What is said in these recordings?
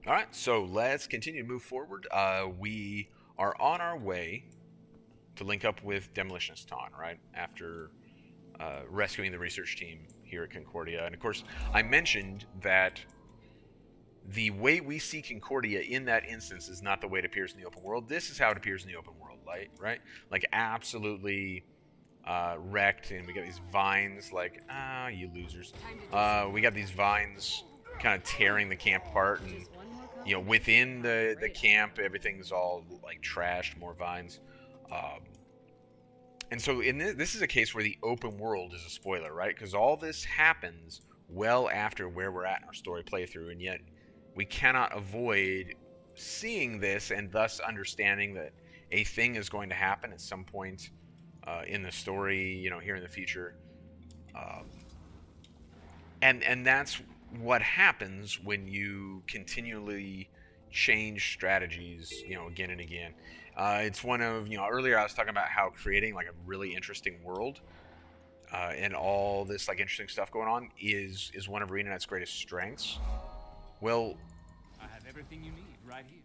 All right, so let's continue to move forward. We are on our way to link up with Demolitionist Tonn, right? After rescuing the research team here at Concordia. And of course, I mentioned that the way we see Concordia in that instance is not the way it appears in the open world. This is how it appears in the open world, right? Like absolutely wrecked, and we got these vines, like, you losers. We got these vines kind of tearing the camp apart, and within the camp, everything's all like trashed, more vines. Um, and so this is a case where the open world is a spoiler, right? Because all this happens well after where we're at in our story playthrough, and yet we cannot avoid seeing this and thus understanding that a thing is going to happen at some point in the story, here in the future. Um, and that's what happens when you continually change strategies, again and again. It's one of, earlier I was talking about how creating like a really interesting world and all this like interesting stuff going on is one of ArenaNet's greatest strengths. Well, I have everything you need right here.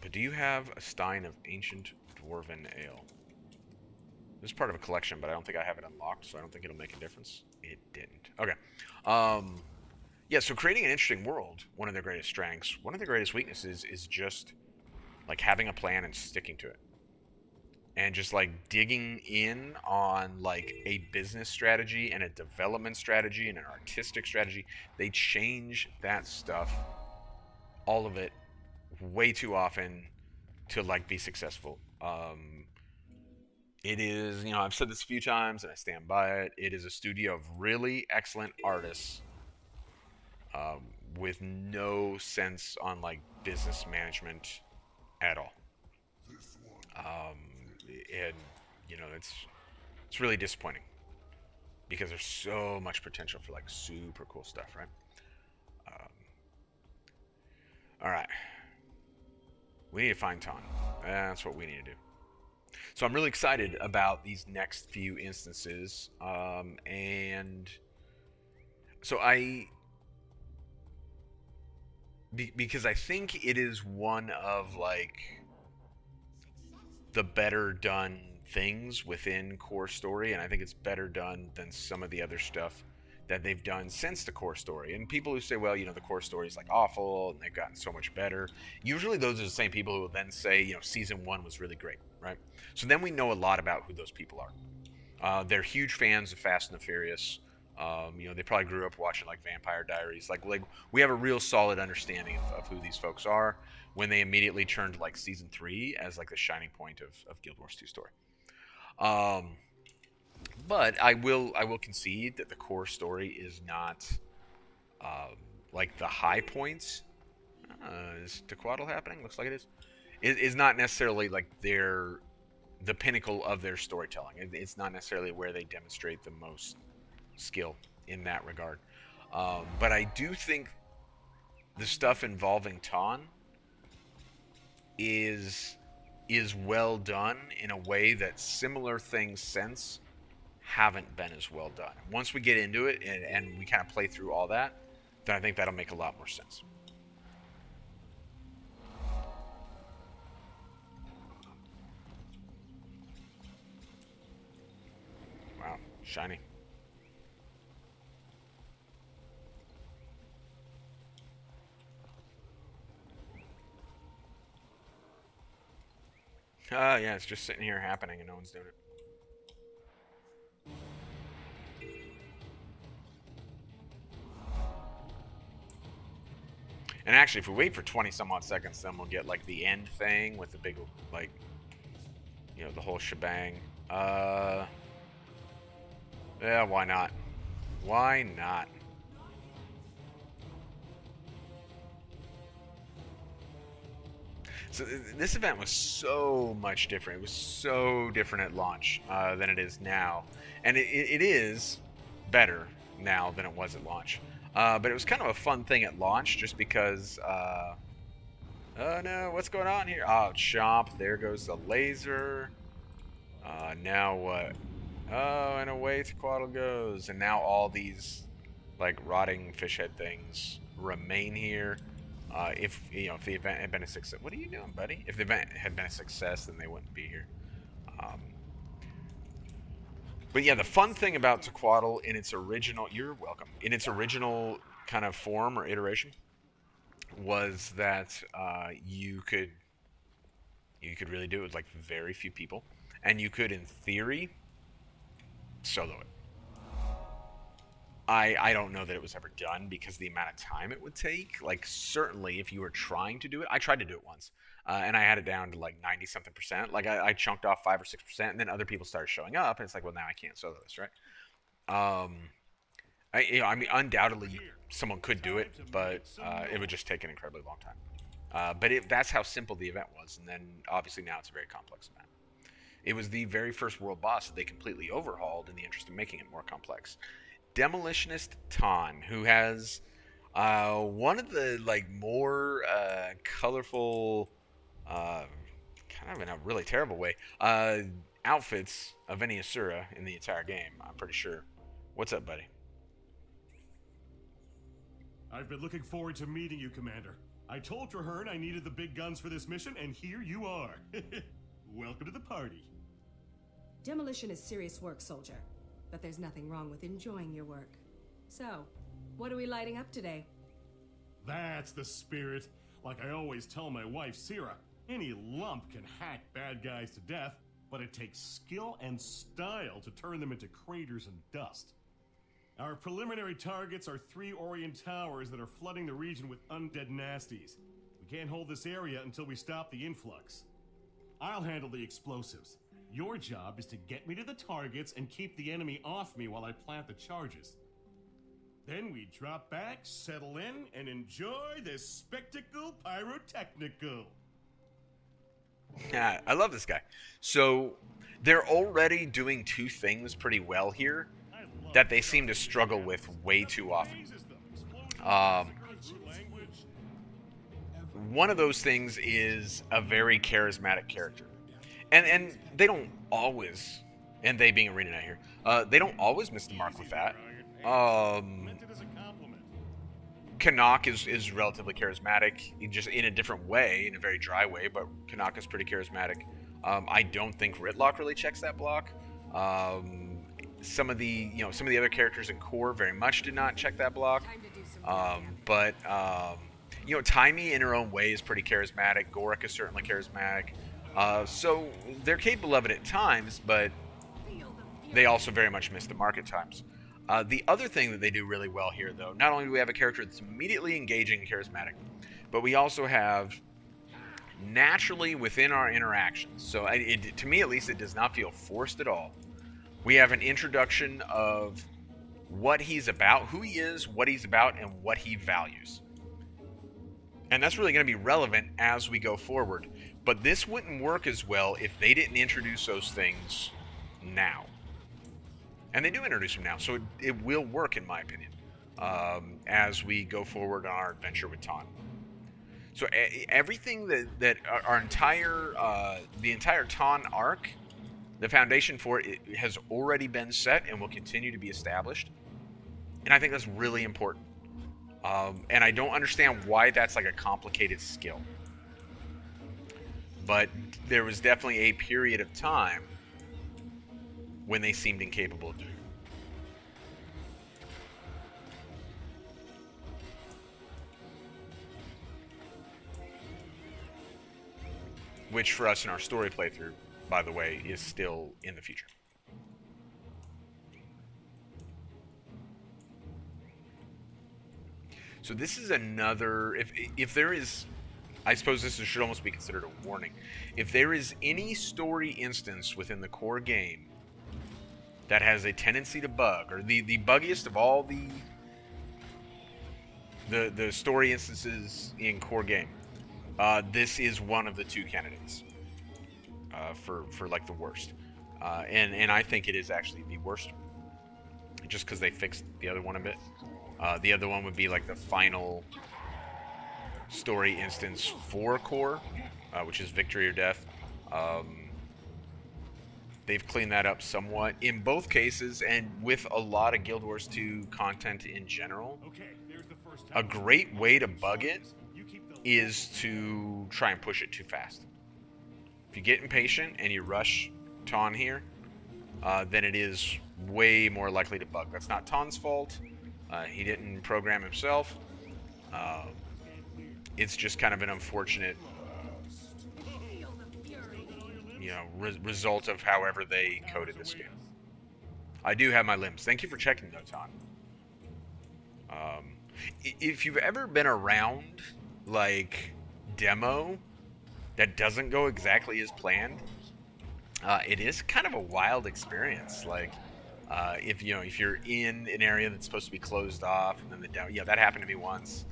but do you have a stein of ancient dwarven ale? This is part of a collection, but I don't think I have it unlocked, so I don't think it'll make a difference. It didn't. Okay. Yeah, so creating an interesting world, one of their greatest strengths. One of their greatest weaknesses is just like having a plan and sticking to it. And just like digging in on like a business strategy and a development strategy and an artistic strategy. They change that stuff, all of it, way too often to like be successful. It is, I've said this a few times and I stand by it. It is a studio of really excellent artists um, with no sense on like business management at all. Um, and it's really disappointing because there's so much potential for like super cool stuff, right? Um, all right, we need to find Ton. That's what we need to do. So I'm really excited about these next few instances, and so because I think it is one of like the better done things within core story, and I think it's better done than some of the other stuff that they've done since the core story. And people who say, well, the core story is like awful and they've gotten so much better, usually those are the same people who will then say, season one was really great, right? So then we know a lot about who those people are. They're huge fans of Fast and the Furious. They probably grew up watching like Vampire Diaries. Like we have a real solid understanding of who these folks are when they immediately turn to like season 3 as like the shining point of Guild Wars 2 story. Um, but I will concede that the core story is not um, like the high points. Is Tequatl happening? Looks like it is. It is not necessarily like the pinnacle of their storytelling. It's not necessarily where they demonstrate the most skill in that regard. But I do think the stuff involving Ton is well done in a way that similar things since haven't been as well done. Once we get into it and we kind of play through all that, then I think that'll make a lot more sense. Wow, shiny. Yeah, it's just sitting here happening and no one's doing it. And actually, if we wait for 20 some odd seconds, then we'll get like the end thing with the big, like, the whole shebang. Yeah, why not? Why not? So this event was so much different. It was so different at launch than it is now, and it is better now than it was at launch. But it was kind of a fun thing at launch, just because. Oh no, what's going on here? Oh, chomp! There goes the laser. Now what? Oh, and away Tequatl goes, and now all these like rotting fish head things remain here. If if the event had been a success, what are you doing, buddy? If the event had been a success, then they wouldn't be here. Um, but yeah, the fun thing about Tequatl in its original, you're welcome, in its original kind of form or iteration, was that you could really do it with like very few people, and you could, in theory, solo it. I don't know that it was ever done because the amount of time it would take. Like, certainly, if you were trying to do it, I tried to do it once, and I had it down to like 90 something percent. Like, I chunked off 5 or 6%, and then other people started showing up, and it's like, well, now I can't solo this, right? Um, I mean, undoubtedly, someone could do it, but it would just take an incredibly long time. That's how simple the event was, and then obviously now it's a very complex event. It was the very first world boss that they completely overhauled in the interest of making it more complex. Demolitionist Tonn, who has one of the like more colorful, kind of in a really terrible way, outfits of any Asura in the entire game. I'm pretty sure. What's up, buddy? I've been looking forward to meeting you, Commander. I told Traherne I needed the big guns for this mission, and here you are. Welcome to the party. Demolition is serious work, soldier. But there's nothing wrong with enjoying your work. So, what are we lighting up today? That's the spirit. Like I always tell my wife, Sira, any lump can hack bad guys to death, but it takes skill and style to turn them into craters and dust. Our preliminary targets are 3 Orient towers that are flooding the region with undead nasties. We can't hold this area until we stop the influx. I'll handle the explosives. Your job is to get me to the targets and keep the enemy off me while I plant the charges. Then we drop back, settle in, and enjoy this spectacle pyrotechnical. Yeah, I love this guy. So they're already doing two things pretty well here that they seem to struggle with way too often. One of those things is a very charismatic character. And they don't always, and they being Arena Knight here, they don't always miss the mark with that. Canuck is relatively charismatic, just in a different way, in a very dry way, but Canuck is pretty charismatic. I don't think Ritlock really checks that block. Some of the other characters in core very much did not check that block. Taimi in her own way is pretty charismatic. Gorik is certainly charismatic. So they're capable of it at times, but they also very much miss the mark at times. The other thing that they do really well here, though, not only do we have a character that's immediately engaging and charismatic, but we also have naturally within our interactions, so to me at least, it does not feel forced at all. We have an introduction of what he's about, who he is, what he's about, and what he values. And that's really going to be relevant as we go forward. But this wouldn't work as well if they didn't introduce those things now. And they do introduce them now, so it will work, in my opinion, as we go forward on our adventure with Tonn. So everything that our entire the entire Tonn arc, the foundation for it has already been set and will continue to be established. And I think that's really important. And I don't understand why that's like a complicated skill. But there was definitely a period of time when they seemed incapable of doing it. Which for us in our story playthrough, by the way, is still in the future. So this is another, if there is, I suppose this should almost be considered a warning. If there is any story instance within the core game that has a tendency to bug, or the buggiest of all the story instances in core game, this is one of the two candidates for like the worst. And I think it is actually the worst, just because they fixed the other one a bit. The other one would be like the final story instance for core, which is victory or death. They've cleaned that up somewhat in both cases, and with a lot of Guild Wars 2 content in general. A great way to bug it is to try and push it too fast. If you get impatient and you rush Tonn here, then it is way more likely to bug. That's not Tonn's fault. He didn't program himself. It's just kind of an unfortunate, result of however they coded this game. I do have my limbs. Thank you for checking though, Tonn. If you've ever been around like demo that doesn't go exactly as planned, it is kind of a wild experience. Like, if you're in an area that's supposed to be closed off, and then the demo, that happened to me once.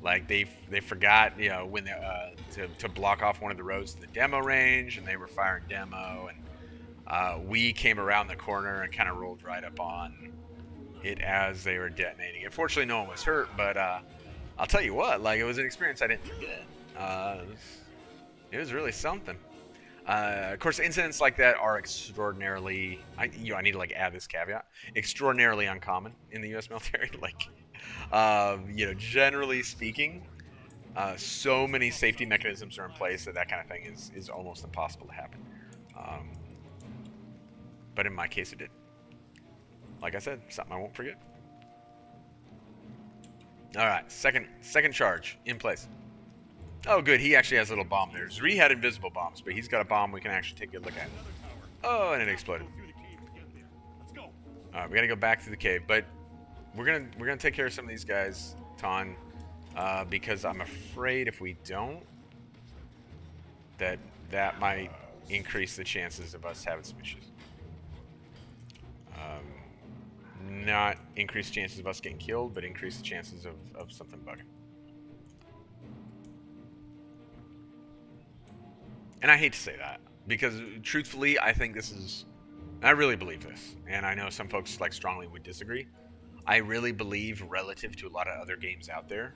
Like they forgot, when they, to block off one of the roads to the demo range, and they were firing demo, and we came around the corner and kind of rolled right up on it as they were detonating. Unfortunately, no one was hurt, but I'll tell you what, like, it was an experience I didn't forget. It was really something. Of course, incidents like that are extraordinarily, I need to like add this caveat, extraordinarily uncommon in the U.S. military. Like, generally speaking, so many safety mechanisms are in place that kind of thing is almost impossible to happen. But in my case, it did. Like I said, something I won't forget. All right, second charge in place. Oh, good. He actually has a little bomb there. Zri had invisible bombs, but he's got a bomb we can actually take a look at. Oh, and it exploded. All right, we got to go back through the cave, but we're gonna take care of some of these guys, Tonn, because I'm afraid if we don't, that might increase the chances of us having some issues. Not increase chances of us getting killed, but increase the chances of something bugging. And I hate to say that, because truthfully, I think I really believe this, and I know some folks like strongly would disagree. I really believe, relative to a lot of other games out there,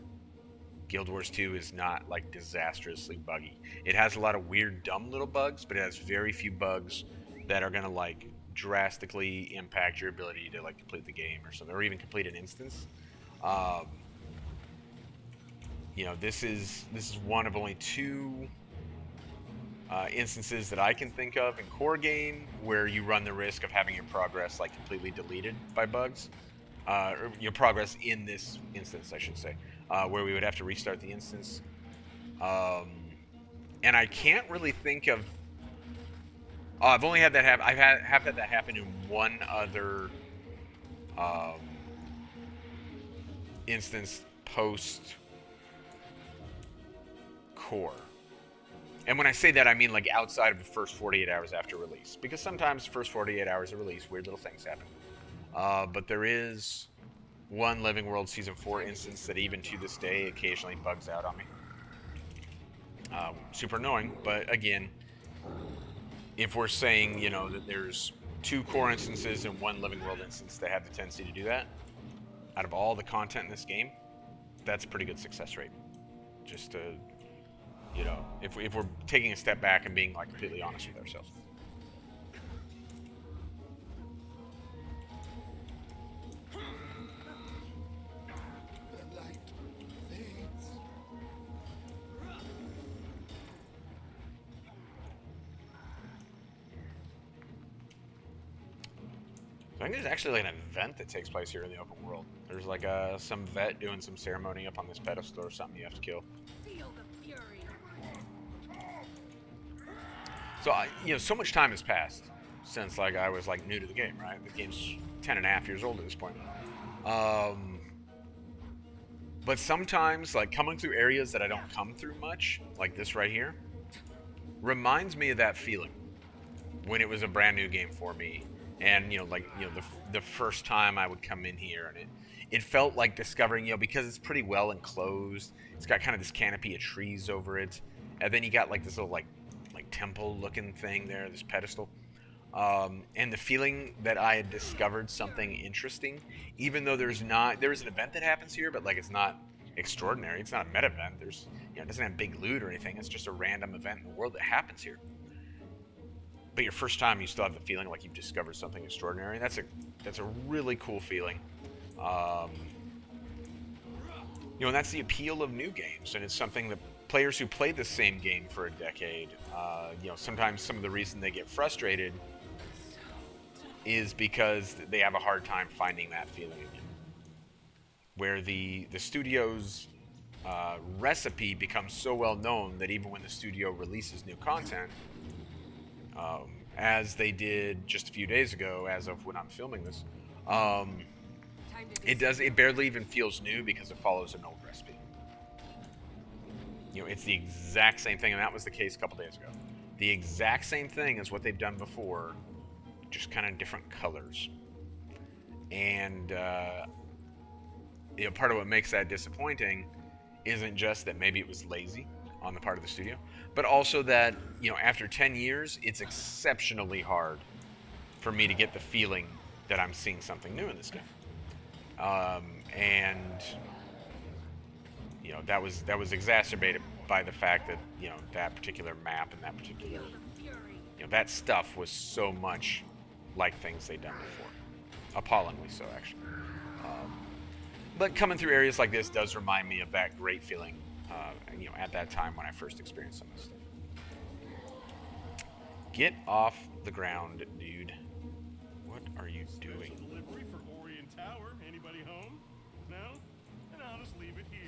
Guild Wars 2 is not like disastrously buggy. It has a lot of weird, dumb little bugs, but it has very few bugs that are gonna like drastically impact your ability to like complete the game or something, or even complete an instance. This is one of only two instances that I can think of in core game where you run the risk of having your progress like completely deleted by bugs, or your progress in this instance, I should say, where we would have to restart the instance. And I can't really think of. I've only had that happen. I've had that happen in one other instance post core. And when I say that, I mean like outside of the first 48 hours after release, because sometimes the first 48 hours of release, weird little things happen. But there is one Living World Season 4 instance that even to this day occasionally bugs out on me. Super annoying, but again, if we're saying, that there's two core instances and one Living World instance that have the tendency to do that, out of all the content in this game, that's a pretty good success rate. Just to, if we're taking a step back and being like completely honest with ourselves. I think there's actually like an event that takes place here in the open world. There's like some vet doing some ceremony up on this pedestal or something you have to kill. So, so much time has passed since like I was like new to the game, right? The game's 10 and a half years old at this point. But sometimes like coming through areas that I don't come through much, like this right here, reminds me of that feeling when it was a brand new game for me. And, the first time I would come in here, and it felt like discovering, because it's pretty well enclosed. It's got kind of this canopy of trees over it. And then you got like this little like temple looking thing there, this pedestal. And the feeling that I had discovered something interesting, even though there is an event that happens here, but like it's not extraordinary. It's not a meta event. It doesn't have big loot or anything. It's just a random event in the world that happens here. But your first time, you still have the feeling like you've discovered something extraordinary. That's a really cool feeling. And that's the appeal of new games, and it's something that players who play the same game for a decade, sometimes some of the reason they get frustrated is because they have a hard time finding that feeling again. Where the studio's recipe becomes so well known that even when the studio releases new content, as they did just a few days ago, as of when I'm filming this, it barely even feels new because it follows an old recipe. It's the exact same thing, and that was the case a couple days ago. The exact same thing as what they've done before, just kind of different colors. And part of what makes that disappointing isn't just that maybe it was lazy on the part of the studio, but also that after 10 years, it's exceptionally hard for me to get the feeling that I'm seeing something new in this game. That was exacerbated by the fact that that particular map and that particular that stuff was so much like things they'd done before, appallingly so actually. But coming through areas like this does remind me of that great feeling, at that time when I first experienced some of this stuff. Get off the ground, dude. What are you doing? Delivery for Orient Tower. Anybody home? No? Then I'll just leave it here.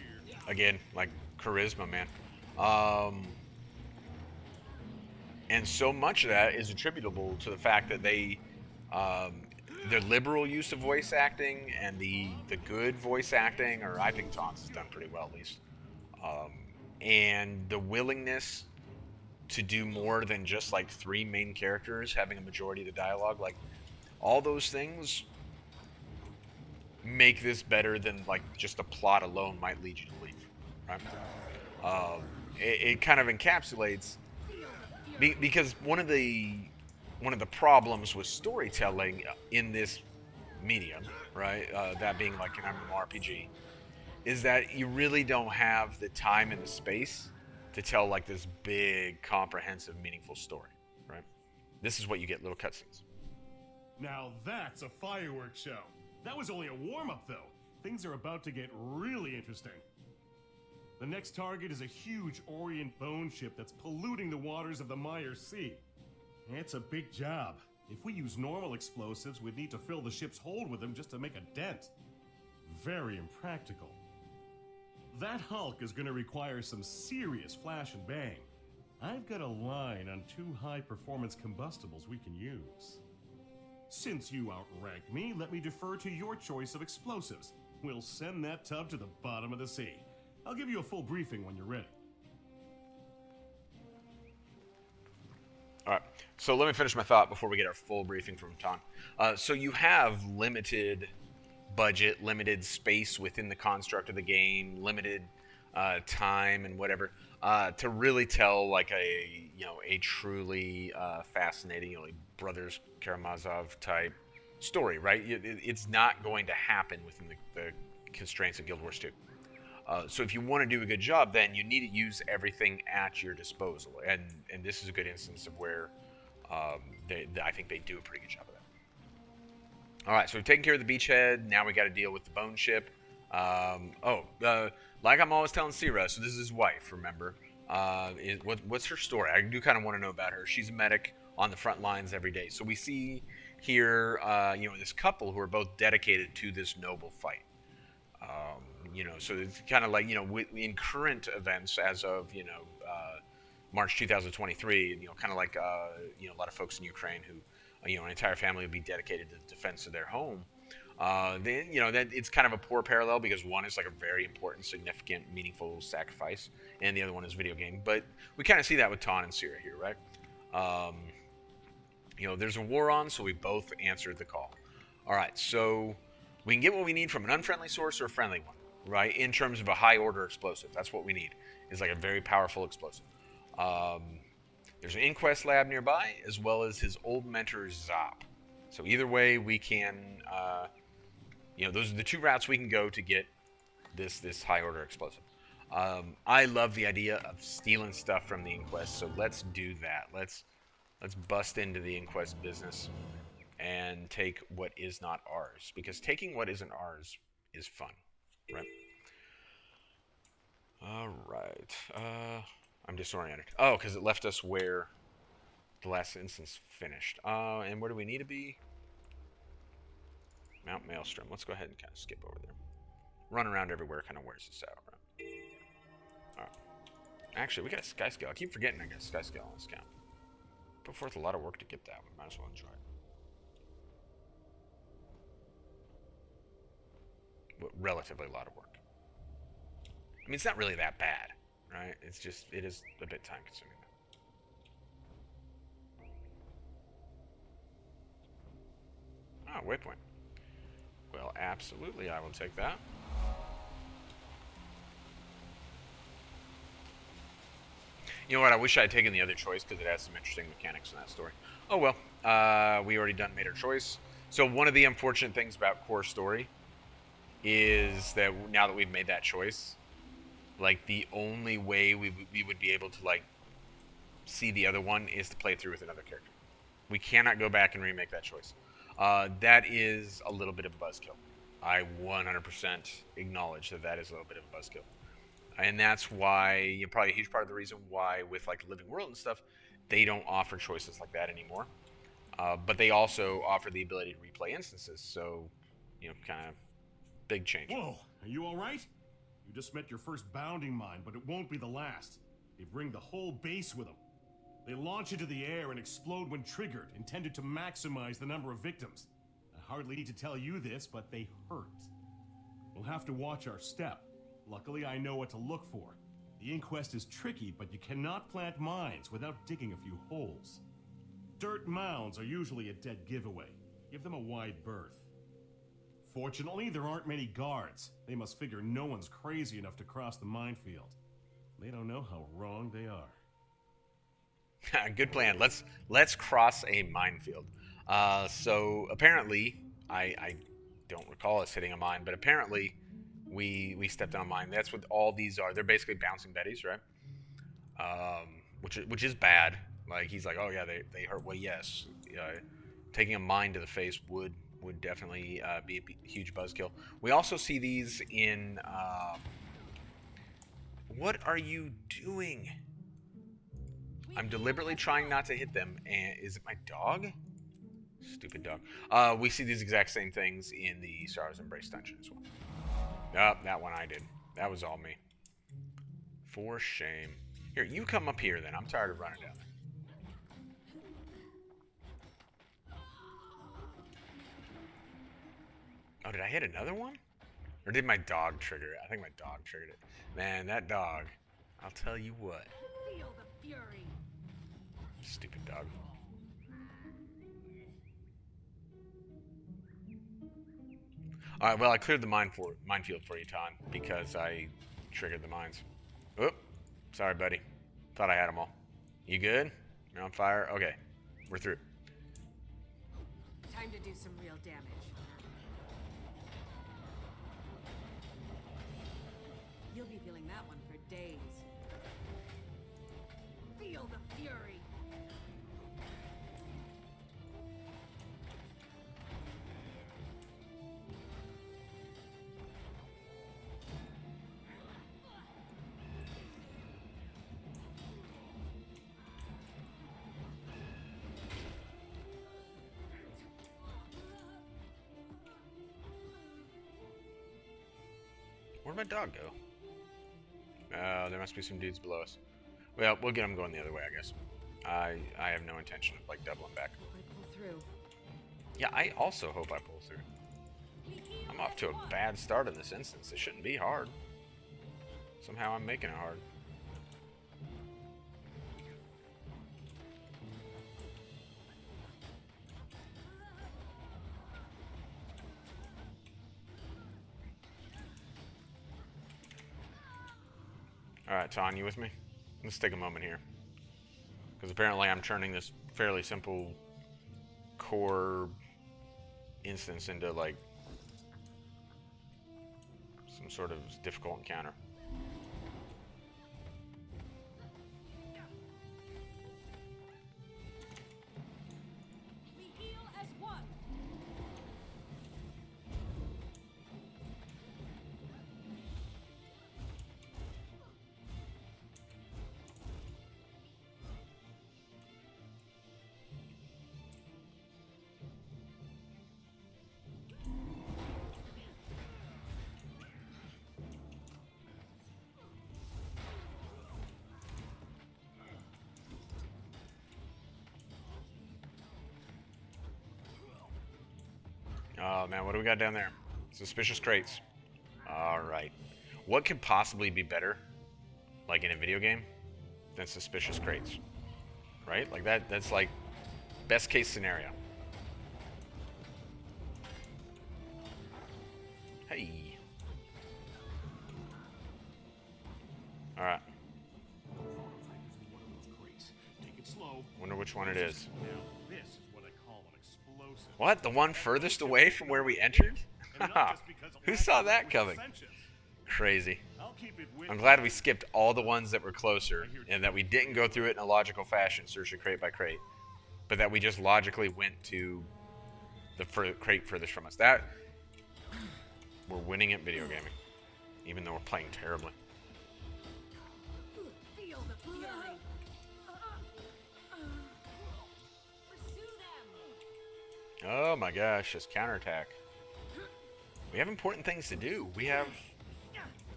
Again, like charisma, man. And so much of that is attributable to the fact that their liberal use of voice acting and the good voice acting, or I think Tonn's has done pretty well at least, and the willingness to do more than just like 3 main characters having a majority of the dialogue, like all those things make this better than like just the plot alone might lead you to leave, right? It kind of encapsulates because one of the problems with storytelling in this medium, right, that being like an MMORPG, is that you really don't have the time and the space to tell like this big, comprehensive, meaningful story, right? This is what you get, little cutscenes. Now that's a fireworks show. That was only a warm-up, though. Things are about to get really interesting. The next target is a huge Orient bone ship that's polluting the waters of the Mire Sea. It's a big job. If we use normal explosives, we'd need to fill the ship's hold with them just to make a dent. Very impractical. That hulk is going to require some serious flash and bang. I've got a line on 2 high-performance combustibles we can use. Since you outrank me, let me defer to your choice of explosives. We'll send that tub to the bottom of the sea. I'll give you a full briefing when you're ready. All right, so let me finish my thought before we get our full briefing from Tonn. So you have limited budget, limited space within the construct of the game, limited time and whatever, to really tell like a truly fascinating, like Brothers Karamazov type story, right? It's not going to happen within the constraints of Guild Wars 2. So if you want to do a good job, then you need to use everything at your disposal, and this is a good instance of where I think they do a pretty good job of that. All right, so we've taken care of the beachhead. Now we got to deal with the bone ship. Like I'm always telling Sierra, so this is his wife, remember? What's her story? I do kind of want to know about her. She's a medic on the front lines every day. So we see here, this couple who are both dedicated to this noble fight. So it's kind of like, in current events as of, March 2023, kind of like, a lot of folks in Ukraine who, an entire family would be dedicated to the defense of their home. Then, that it's kind of a poor parallel because one is like a very important, significant, meaningful sacrifice, and the other one is video game. But we kind of see that with Tonn and Sierra here, right? There's a war on, so we both answered the call. All right, so we can get what we need from an unfriendly source or a friendly one, right? In terms of a high-order explosive, that's what we need. Is like a very powerful explosive. There's an inquest lab nearby, as well as his old mentor, Zop. So either way, we can, those are the 2 routes we can go to get this high-order explosive. I love the idea of stealing stuff from the inquest, so let's do that. Let's bust into the inquest business and take what is not ours, because taking what isn't ours is fun, right? Alright. I'm disoriented. Oh, because it left us where the last instance finished. And where do we need to be? Mount Maelstrom. Let's go ahead and kind of skip over there. Run around everywhere kind of wears us out, right? Alright. Actually, we got a sky scale. I keep forgetting I got a sky scale on this count. Put forth a lot of work to get that. We might as well enjoy it. But relatively a lot of work. I mean, it's not really that bad, right? It's just, it is a bit time consuming. Ah, waypoint. Well, absolutely, I will take that. You know what? I wish I had taken the other choice because it has some interesting mechanics in that story. Oh well, we already made our choice. So one of the unfortunate things about core story is that now that we've made that choice, like the only way we would be able to like see the other one is to play through with another character. We cannot go back and remake that choice. That is a little bit of a buzzkill. I 100% acknowledge that that is a little bit of a buzzkill. And that's why, probably a huge part of the reason why with like Living World and stuff, they don't offer choices like that anymore. But they also offer the ability to replay instances. So, kind of big change. Whoa, are you all right? You just met your first bounding mine, but it won't be the last. They bring the whole base with them. They launch into the air and explode when triggered, intended to maximize the number of victims. I hardly need to tell you this, but they hurt. We'll have to watch our step. Luckily, I know what to look for. The inquest is tricky, but you cannot plant mines without digging a few holes. Dirt mounds are usually a dead giveaway. Give them a wide berth. Fortunately, there aren't many guards. They must figure no one's crazy enough to cross the minefield. They don't know how wrong they are. Good plan. Let's cross a minefield. So apparently, I don't recall us hitting a mine, but apparently we stepped on a mine. That's what all these are. They're basically bouncing betties, right? Which is bad. Like he's like, oh yeah, they hurt. Well, yes, taking a mine to the face would definitely be a huge buzzkill. We also see these in. What are you doing? I'm deliberately trying not to hit them. And is it my dog? Stupid dog. We see these exact same things in the Sorrow's Embrace dungeon as well. Oh, that one I did. That was all me. For shame. Here, you come up here then. I'm tired of running down there. Oh, did I hit another one? Or did my dog trigger it? I think my dog triggered it. Man, that dog. I'll tell you what. Feel the fury. Stupid dog. Alright, well, I cleared the minefield for you, Tonn, because I triggered the mines. Oop. Sorry, buddy. Thought I had them all. You good? You're on fire? Okay. We're through. Time to do some real damage. You'll be feeling that one for days. Feel the fury. Where'd my dog go? There must be some dudes below us. Well, we'll get them going the other way, I guess. I have no intention of, like, doubling back. I pull through. Yeah, I also hope I pull through. I'm off to a bad start in this instance. It shouldn't be hard. Somehow I'm making it hard. Alright, Tonn, you with me? Let's take a moment here. Because apparently I'm turning this fairly simple core instance into, like, some sort of difficult encounter. We heal as one. Oh man, what do we got down there? Suspicious crates. Alright. What could possibly be better, like in a video game, than suspicious crates? Right? Like that's like best case scenario. Hey. Alright. Take it slow. Wonder which one it is. Now, this is what I call an explosive. What? The one furthest away from where we entered? And not just because of Who lack saw of that with coming? ascensions. Crazy. I'll keep it with I'm glad we skipped all the ones that were closer and that we didn't go through it in a logical fashion, searching crate by crate, but that we just logically went to the crate furthest from us. That we're winning at video gaming, even though we're playing terribly. Feel the fury. Pursue them. Oh my gosh, this counterattack. We have important things to do. We have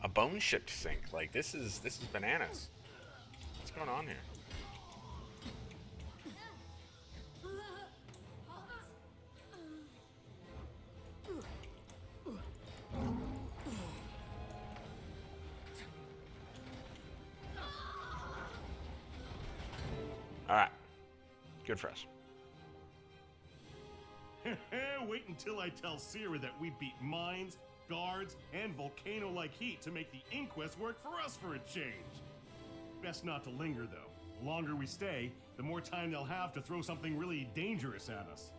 a bone ship to sink. Like this is bananas. What's going on here? Alright. Good for us. Wait until I tell Sierra that we beat mines, guards, and volcano-like heat to make the inquest work for us for a change. Best not to linger, though. The longer we stay, the more time they'll have to throw something really dangerous at us.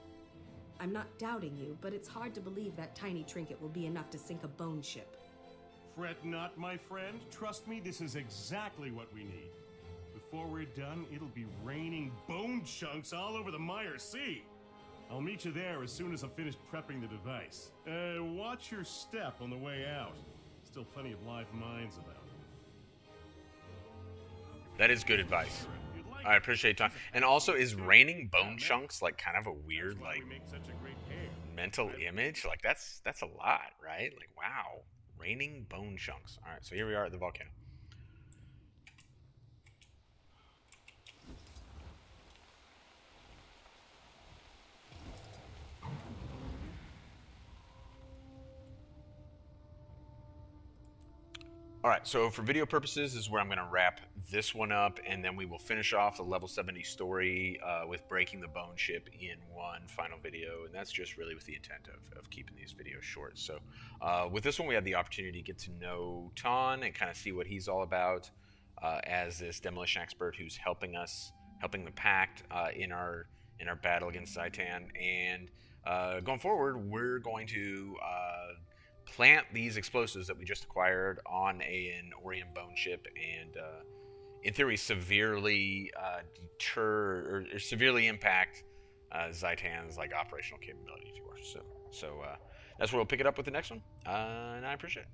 I'm not doubting you, but it's hard to believe that tiny trinket will be enough to sink a bone ship. Fret not, my friend. Trust me, this is exactly what we need. Before we're done, it'll be raining bone chunks all over the Mire Sea. I'll meet you there as soon as I'm finished prepping the device. Watch your step on the way out. Still plenty of live mines about. That is good advice. If you'd like, I appreciate time. And also, is raining bone chunks like kind of a weird that's why like we make such a great pair. mental image? Like that's a lot, right? Like wow, raining bone chunks. All right, so here we are at the volcano. Alright, so for video purposes, this is where I'm going to wrap this one up, and then we will finish off the level 70 story with breaking the bone ship in one final video, and that's just really with the intent of keeping these videos short. So with this one, we had the opportunity to get to know Tonn and kind of see what he's all about as this demolition expert who's helping the Pact in our battle against Zaitan, and going forward, we're going to plant these explosives that we just acquired on an Orion bone ship and, in theory, severely deter or severely impact Zaitan's like operational capability, if you will. So that's where we'll pick it up with the next one, and I appreciate it.